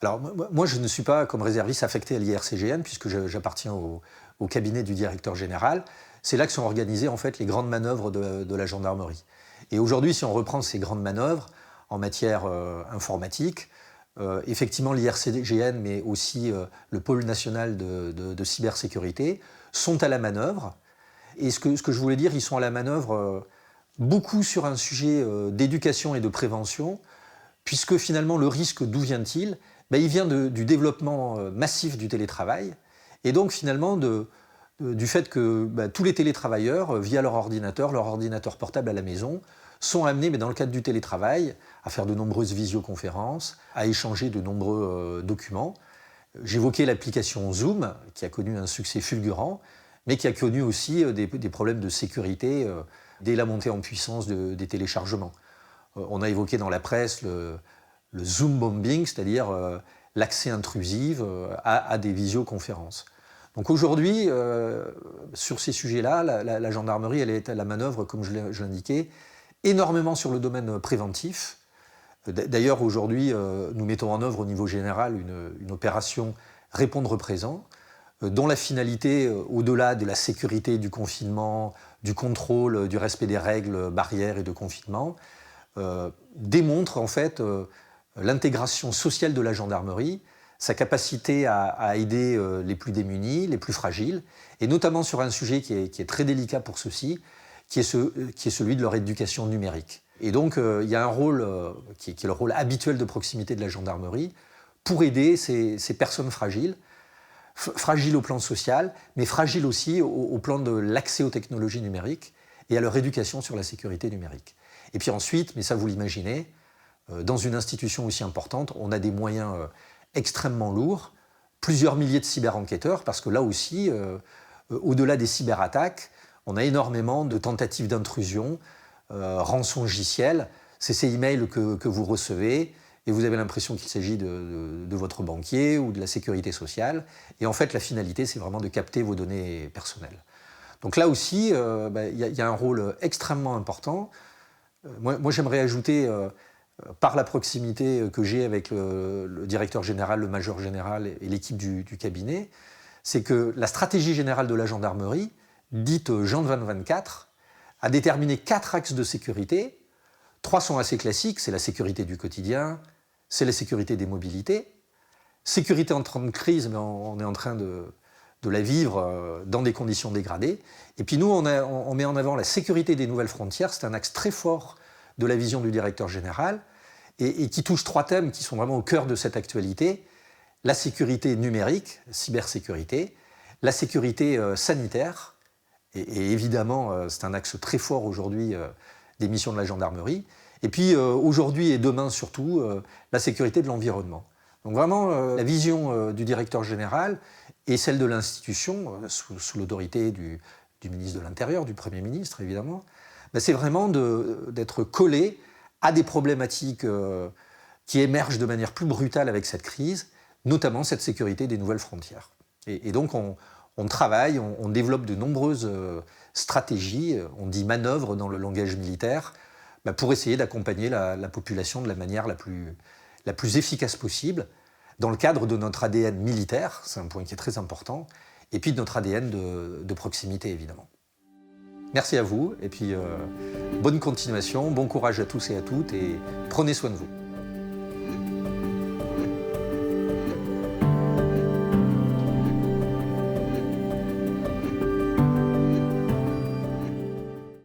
Alors moi, je ne suis pas comme réserviste affecté à l'IRCGN puisque j'appartiens au cabinet du directeur général. C'est là que sont organisées en fait les grandes manœuvres de la gendarmerie. Et aujourd'hui, si on reprend ces grandes manœuvres en matière informatique, effectivement l'IRCGN, mais aussi le pôle national de cybersécurité, sont à la manœuvre. Et ce que je voulais dire, ils sont à la manœuvre beaucoup sur un sujet d'éducation et de prévention, puisque finalement le risque, d'où vient-il? Il vient du développement massif du télétravail, et donc finalement du fait que tous les télétravailleurs, via leur ordinateur portable à la maison, sont amenés, dans le cadre du télétravail, à faire de nombreuses visioconférences, à échanger de nombreux documents. J'évoquais l'application Zoom, qui a connu un succès fulgurant, mais qui a connu aussi des problèmes de sécurité dès la montée en puissance des téléchargements. On a évoqué dans la presse le Zoom bombing, c'est-à-dire l'accès intrusif à des visioconférences. Donc aujourd'hui, sur ces sujets-là, la gendarmerie elle est à la manœuvre, comme je l'indiquais, énormément sur le domaine préventif. D'ailleurs, aujourd'hui, nous mettons en œuvre au niveau général une opération Répondre présent, dont la finalité, au-delà de la sécurité du confinement, du contrôle, du respect des règles barrières et de confinement, démontre en fait l'intégration sociale de la gendarmerie, sa capacité à aider les plus démunis, les plus fragiles, et notamment sur un sujet qui est très délicat pour ceux-ci, qui est celui de leur éducation numérique. Et donc il y a un rôle qui est le rôle habituel de proximité de la gendarmerie pour aider ces personnes fragiles, fragiles au plan social, mais fragiles aussi au plan de l'accès aux technologies numériques et à leur éducation sur la sécurité numérique. Et puis ensuite, mais ça vous l'imaginez, dans une institution aussi importante, on a des moyens extrêmement lourds, plusieurs milliers de cyber-enquêteurs, parce que là aussi, au-delà des cyberattaques, on a énormément de tentatives d'intrusion, rançongiciels. C'est ces emails que vous recevez, et vous avez l'impression qu'il s'agit de votre banquier ou de la sécurité sociale. Et en fait, la finalité, c'est vraiment de capter vos données personnelles. Donc là aussi, y a un rôle extrêmement important. Moi, j'aimerais ajouter, par la proximité que j'ai avec le directeur général, le major général et l'équipe du cabinet, c'est que la stratégie générale de la gendarmerie, dite Jean 2024, a déterminé 4 axes de sécurité. 3 sont assez classiques, c'est la sécurité du quotidien, c'est la sécurité des mobilités. Sécurité en temps de crise, mais on est en train de la vivre dans des conditions dégradées. Et puis nous, on met en avant la sécurité des nouvelles frontières, c'est un axe très fort de la vision du directeur général, et qui touche 3 thèmes qui sont vraiment au cœur de cette actualité. La sécurité numérique, cybersécurité, la sécurité sanitaire, et évidemment, c'est un axe très fort aujourd'hui des missions de la gendarmerie, et puis aujourd'hui et demain surtout, la sécurité de l'environnement. Donc vraiment, la vision du directeur général et celle de l'institution, sous l'autorité du ministre de l'Intérieur, du Premier ministre évidemment, c'est vraiment d'être collé à des problématiques qui émergent de manière plus brutale avec cette crise, notamment cette sécurité des nouvelles frontières. Et donc on travaille, on développe de nombreuses stratégies, on dit manœuvres dans le langage militaire, pour essayer d'accompagner la population de la manière la plus efficace possible, dans le cadre de notre ADN militaire, c'est un point qui est très important, et puis de notre ADN de proximité évidemment. Merci à vous, et puis bonne continuation, bon courage à tous et à toutes, et prenez soin de vous.